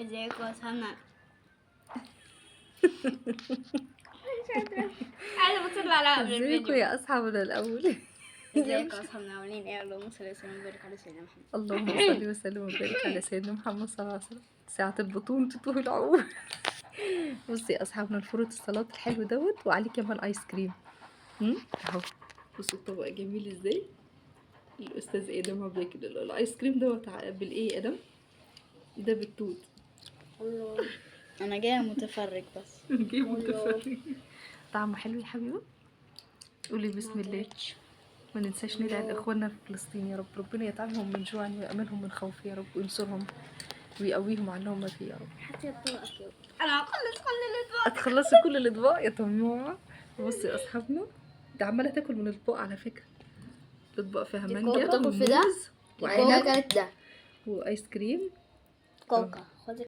ازيكم يا سمنة؟ عايزة بطلع على قبل ازيكم الفيديو. يا اصحابنا الاول. ازيكم يا اصحابنا عاملين ايه؟ اللهم صل وسلم وبارك على سيدنا محمد. اللهم صل وسلم وبارك على سيدنا محمد صلى الله عليه وسلم. ساعة البطون تطوه العمر. بصي يا اصحابنا الفروت السلطات الحلو دوت وعليه كمان ايس كريم. اهو بصوا الطبق جميل ازاي. الاستاذ ادم هو بياكل الايس كريم دوت بالايه يا ادم؟ ده بالتوت. الله، انا جاية متفرج بس. جيب متفرج. طعمه حلو يا حبيبه. قولي بسم الله. ما ننساش ندعي لاخواننا في فلسطين يا رب، ربنا يطعمهم من جوع ويأمنهم من خوف يا رب، وينصرهم ويقويهم على اللهم فيه يا رب. حتى الطبق كده. انا هخلص كل الاطباق. هتخلصي كل الاطباق يا طماعه. بصي يا اصحابنا ده عماله تاكل من الاطباق على فكره. الاطباق فيها مانجا بتاكل في ده؟ وموز وعنب وعنب ده وايس كريم. كوكا.